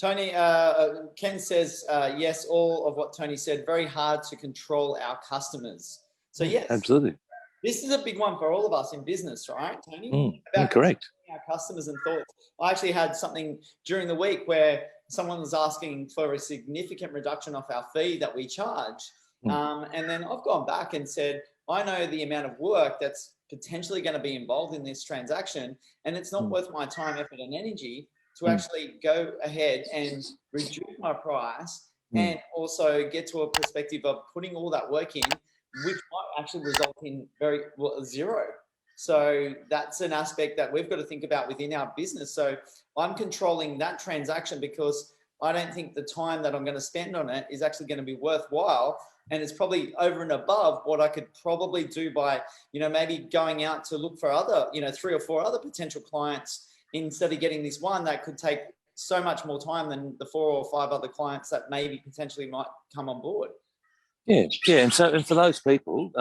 Tony, Ken says, yes, all of what Tony said, very hard to control our customers. So yes, absolutely. This is a big one for all of us in business, right, Tony? About correct. Our customers and thoughts. I actually had something during the week where someone was asking for a significant reduction off our fee that we charge. And then I've gone back and said, I know the amount of work that's potentially going to be involved in this transaction, and it's not worth my time, effort, and energy to actually go ahead and reduce my price and also get to a perspective of putting all that work in, which might actually result in zero. So that's an aspect that we've got to think about within our business. So I'm controlling that transaction because I don't think the time that I'm going to spend on it is actually going to be worthwhile. And it's probably over and above what I could probably do by, maybe going out to look for other, 3 or 4 other potential clients instead of getting this one that could take so much more time than the 4 or 5 other clients that maybe potentially might come on board. Yeah. And for those people,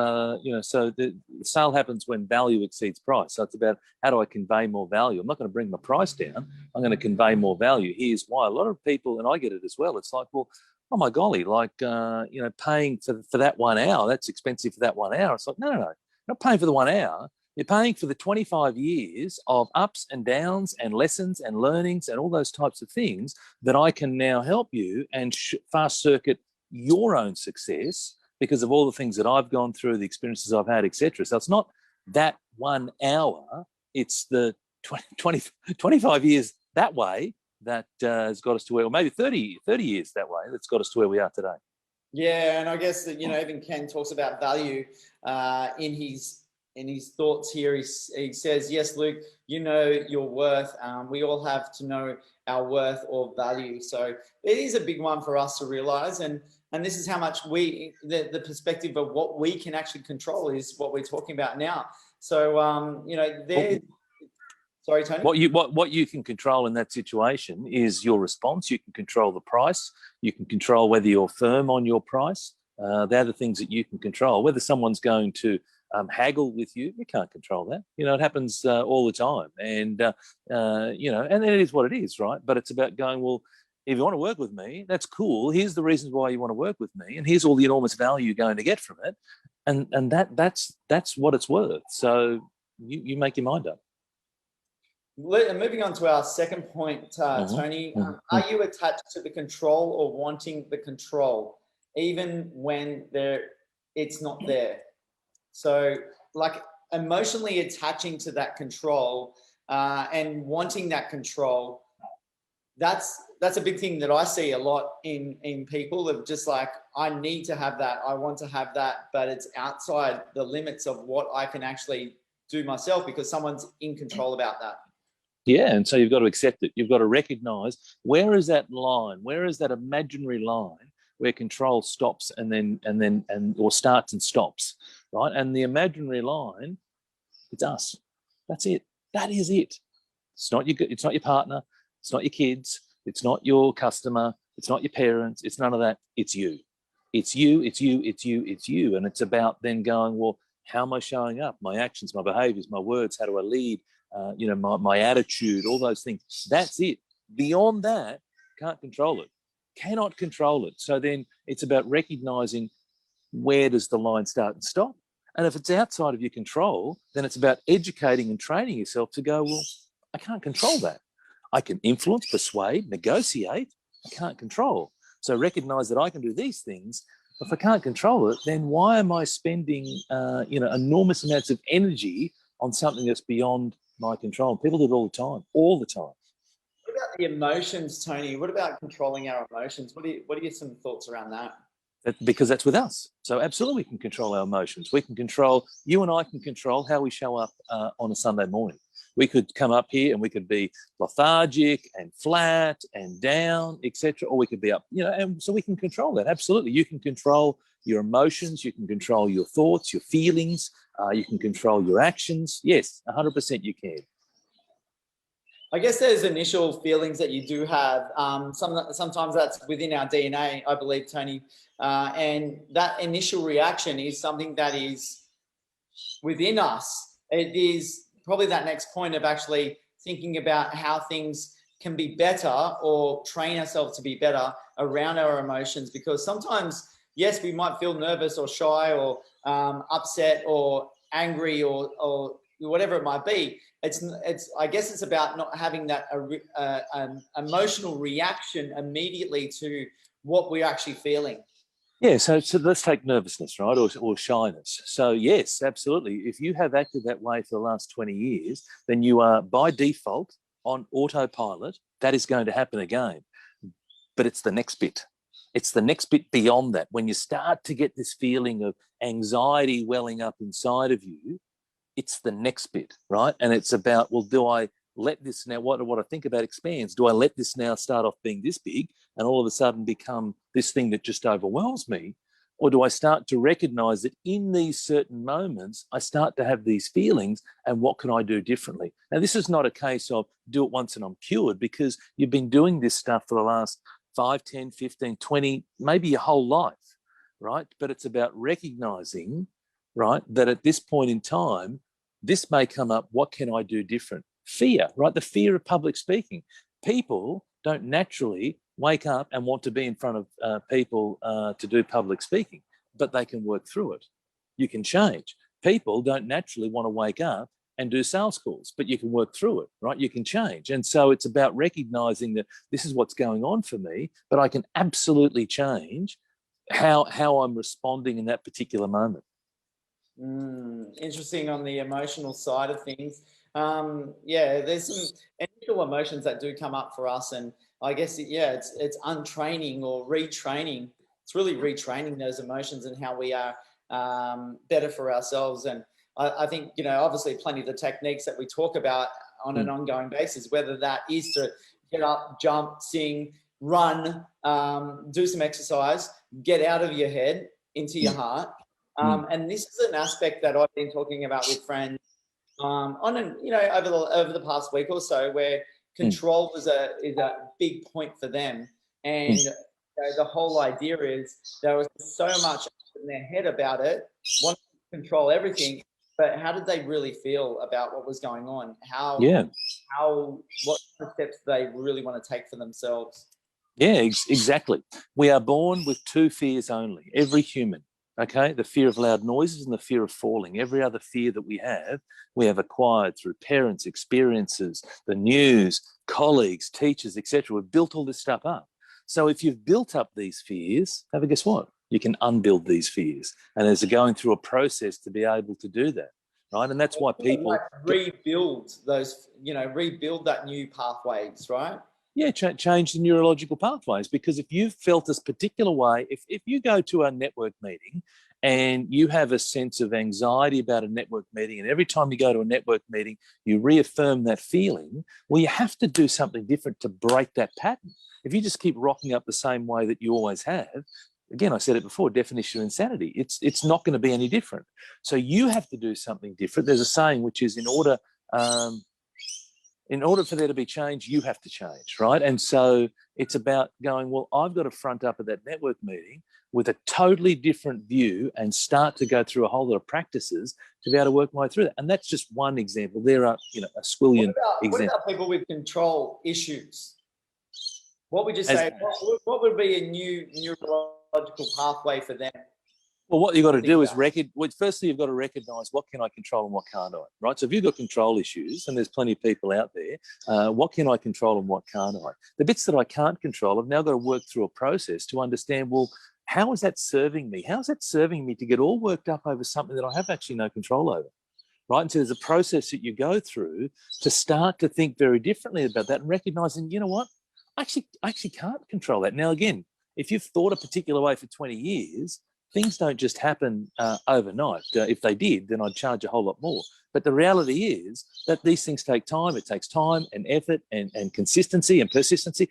so the sale happens when value exceeds price. So it's about how do I convey more value? I'm not going to bring my price down. I'm going to convey more value. Here's why. A lot of people, and I get it as well, it's like, well, oh my golly, paying for that 1 hour, that's expensive for that 1 hour. It's like, no. You're not paying for the 1 hour. You're paying for the 25 years of ups and downs and lessons and learnings and all those types of things that I can now help you and fast circuit your own success because of all the things that I've gone through, the experiences I've had, etc. So it's not that 1 hour, it's the 25 years that way that has got us to where, or maybe 30 years that way that's got us to where we are today. Yeah, and I guess that, even Ken talks about value in his thoughts here. He says, yes, Luke, your worth. We all have to know our worth or value. So it is a big one for us to realize. And this is how much the perspective of what we can actually control is what we're talking about now. So, sorry, Tony. What you can control in that situation is your response. You can control the price. You can control whether you're firm on your price. They're the things that you can control. Whether someone's going to haggle with you can't control that. It happens all the time. And, and it is what it is, right? But it's about going, well, if you want to work with me, that's cool. Here's the reasons why you want to work with me. And here's all the enormous value you're going to get from it. And that's what it's worth. So you make your mind up. Moving on to our second point, Tony, are you attached to the control or wanting the control, even when it's not there? So like emotionally attaching to that control and wanting that control, that's a big thing that I see a lot in people of just like, I need to have that, I want to have that, but it's outside the limits of what I can actually do myself because someone's in control about that. Yeah, and so you've got to accept it. You've got to recognize where is that line, where is that imaginary line where control stops or starts and stops, right? And the imaginary line, it's us. That's it. That is it. It's not your partner. It's not your kids. It's not your customer. It's not your parents. It's none of that. It's you. It's you. It's you. It's you. It's you. And it's about then going, well, how am I showing up? My actions, my behaviors, my words. How do I lead? My attitude, all those things. That's it. Beyond that, can't control it. Cannot control it. So then it's about recognizing where does the line start and stop. And if it's outside of your control, then it's about educating and training yourself to go, well, I can't control that. I can influence, persuade, negotiate. I can't control. So recognize that I can do these things. If I can't control it, then why am I spending enormous amounts of energy on something that's beyond my control? People do it all the time. What about the emotions, Tony? What about controlling our emotions? What are your some thoughts around that? Because that's with us. So absolutely we can control our emotions. You and I can control how we show up on a Sunday morning. We could come up here and we could be lethargic and flat and down, etc., or we could be up, and so we can control that. Absolutely. You can control your emotions. You can control your thoughts, your feelings. You can control your actions. Yes, 100% you can. I guess there's initial feelings that you do have. Sometimes that's within our DNA, I believe, Tony. And that initial reaction is something that is within us. It is probably that next point of actually thinking about how things can be better, or train ourselves to be better around our emotions, because sometimes, yes, we might feel nervous or shy or upset or angry or whatever it might be. I guess it's about not having that emotional reaction immediately to what we're actually feeling. Yeah, so let's take nervousness, right, or shyness. So yes, absolutely. If you have acted that way for the last 20 years, then you are by default on autopilot. That is going to happen again. But it's the next bit. It's the next bit beyond that. When you start to get this feeling of anxiety welling up inside of you, it's the next bit, right? And it's about, well, do I let this now, what I think about expands. Do I let this now start off being this big and all of a sudden become this thing that just overwhelms me? Or do I start to recognize that in these certain moments, I start to have these feelings, and what can I do differently? Now, this is not a case of do it once and I'm cured, because you've been doing this stuff for the last 5, 10, 15, 20, maybe your whole life, right? But it's about recognizing, right, that at this point in time, this may come up. What can I do different? Fear, right? The fear of public speaking. People don't naturally wake up and want to be in front of people to do public speaking, but they can work through it. You can change. People don't naturally want to wake up and do sales calls, but you can work through it, right? You can change. And so it's about recognizing that this is what's going on for me, but I can absolutely change how I'm responding in that particular moment. Interesting on the emotional side of things. Yeah, there's some initial emotions that do come up for us, and I guess it's untraining or retraining. It's really retraining those emotions and how we are better for ourselves. And I think, obviously plenty of the techniques that we talk about on an ongoing basis, whether that is to get up, jump, sing, run, do some exercise, get out of your head into your heart. And this is an aspect that I've been talking about with friends over the past week or so, where control is a big point for them. And the whole idea is there was so much in their head about it, wanting to control everything, but how did they really feel about what was going on? What steps do they really want to take for themselves? Yeah, exactly. We are born with two fears only, every human. Okay, the fear of loud noises and the fear of falling. Every other fear that we have acquired through parents' experiences, the news, colleagues, teachers, etc. We've built all this stuff up. So if you've built up these fears, guess what? You can unbuild these fears. And there's going through a process to be able to do that, right? And that's why people rebuild that new pathways, right? Yeah, change the neurological pathways, because if you've felt this particular way, if you go to a network meeting and you have a sense of anxiety about a network meeting, and every time you go to a network meeting, you reaffirm that feeling, well, you have to do something different to break that pattern. If you just keep rocking up the same way that you always have, again, I said it before, definition of insanity, it's not going to be any different. So you have to do something different. There's a saying which is, in order for there to be change, you have to change, right? And so it's about going, well, I've got to front up at that network meeting with a totally different view and start to go through a whole lot of practices to be able to work my way through that. And that's just one example. There are, a squillion examples. What about people with control issues? What would you say? What would be a new neurological pathway for them? Well, what you've got to do is firstly, you've got to recognize what can I control and what can't I, right? So if you've got control issues, and there's plenty of people out there, what can I control and what can't I? The bits that I can't control, I've now got to work through a process to understand, well, how is that serving me? How is that serving me to get all worked up over something that I have actually no control over, right? And so there's a process that you go through to start to think very differently about that and recognizing, you know what, I actually can't control that. Now, again, if you've thought a particular way for 20 years, things don't just happen overnight. If they did, then I'd charge a whole lot more. But the reality is that these things take time. It takes time and effort and consistency and persistency.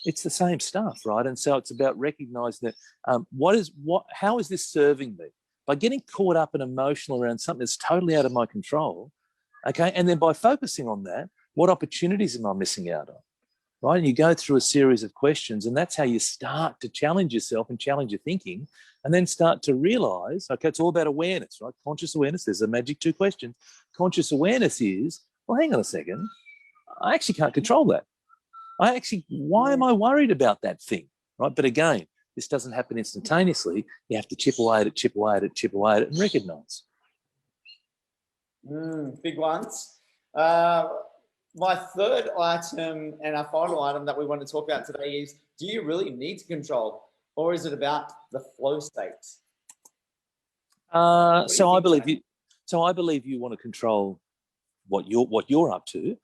It's the same stuff, right? And so it's about recognizing that how is this serving me? By getting caught up and emotional around something that's totally out of my control, okay? And then by focusing on that, what opportunities am I missing out on? Right? And you go through a series of questions, and that's how you start to challenge yourself and challenge your thinking, and then start to realize, okay, it's all about awareness, right? Conscious awareness. There's a magic 2 questions. Conscious awareness is, well, hang on a second, I actually can't control that. Why am I worried about that thing, right? But again, this doesn't happen instantaneously. You have to chip away at it, chip away at it, chip away at it, and recognise. Big ones. My third item and our final item that we want to talk about today is, do you really need to control, or is it about the flow states? So I believe you want to control what you're up to.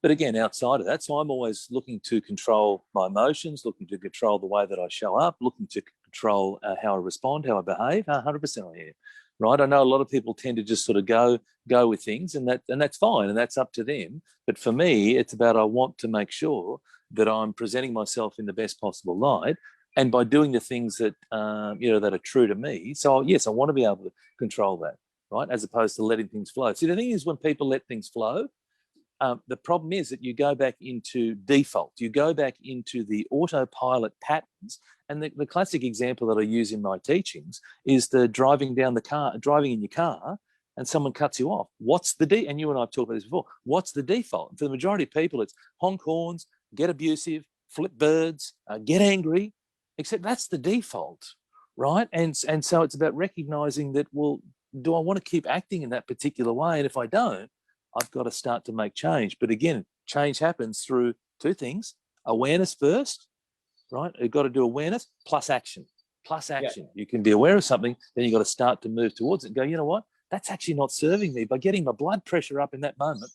But again, outside of that, so I'm always looking to control my emotions, looking to control the way that I show up, looking to control how I respond, how I behave. 100% I am, right? I know a lot of people tend to just sort of go with things, and that's fine, and that's up to them. But for me, it's about, I want to make sure that I'm presenting myself in the best possible light, and by doing the things that that are true to me. So yes, I want to be able to control that, right, as opposed to letting things flow. See, the thing is, when people let things flow, the problem is that you go back into default. You go back into the autopilot patterns. And the classic example that I use in my teachings is the driving in your car, and someone cuts you off. And you and I have talked about this before, what's the default? And for the majority of people, it's honk horns, get abusive, flip birds, get angry, except that's the default, right? And so it's about recognizing that, well, do I want to keep acting in that particular way? And if I don't, I've got to start to make change. But again, change happens through two things: awareness first, right? You've got to do awareness plus action. Yeah. You can be aware of something, then you've got to start to move towards it and go, you know what? That's actually not serving me. By getting my blood pressure up in that moment,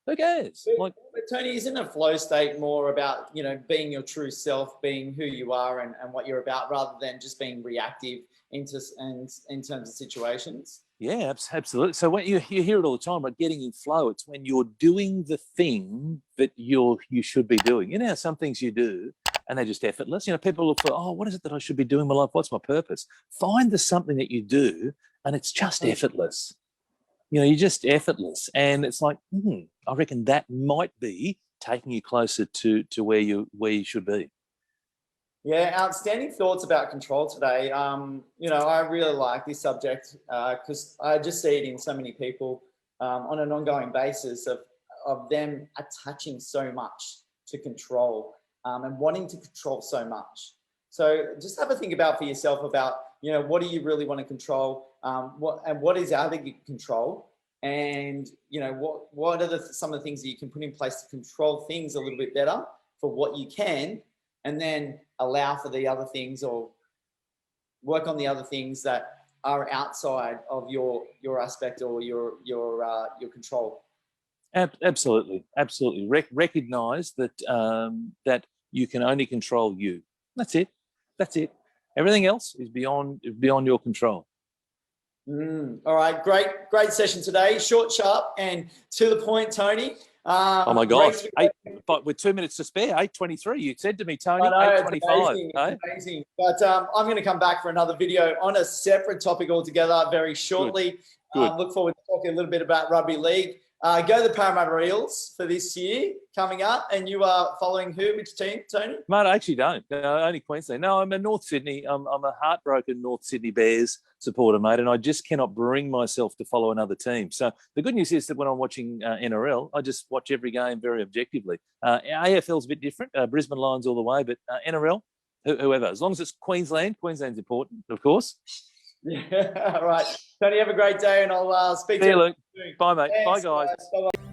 who cares? But Tony, isn't a flow state more about, being your true self, being who you are and what you're about, rather than just being reactive in terms of situations? Yeah, absolutely. So when you hear it all the time, like getting in flow, it's when you're doing the thing that you should be doing. Some things you do and they're just effortless. People look for, what is it that I should be doing in my life? What's my purpose? Find the something that you do and it's just effortless. You're just effortless. And it's like, I reckon that might be taking you closer to where you should be. Yeah, outstanding thoughts about control today. I really like this subject because I just see it in so many people on an ongoing basis of them attaching so much to control and wanting to control so much. So just have a think about for yourself about, what do you really want to control? What is out of your control? And, what are some of the things that you can put in place to control things a little bit better for what you can, and then allow for the other things, or work on the other things that are outside of your aspect or your control. Absolutely. Recognize that that you can only control you. That's it. Everything else is beyond your control. All right, great session today. Short, sharp, and to the point, Tony. Oh my gosh! But with 2 minutes to spare, 8:23. You said to me, Tony, 8:25. It's amazing. But I'm going to come back for another video on a separate topic altogether very shortly. Good. Look forward to talking a little bit about rugby league. Go the Parramatta Eels for this year coming up. And you are following who? Which team, Tony? Mate, I actually don't. Only Queensland. No, I'm a North Sydney. I'm a heartbroken North Sydney Bears supporter, mate, and I just cannot bring myself to follow another team. So the good news is that when I'm watching NRL, I just watch every game very objectively. AFL's a bit different. Brisbane Lions all the way, but NRL, whoever. As long as it's Queensland's important, of course. Yeah, all right. Tony, have a great day, and I'll speak to you. See you, Luke. Bye, mate. Thanks, Bye, guys. Bye-bye.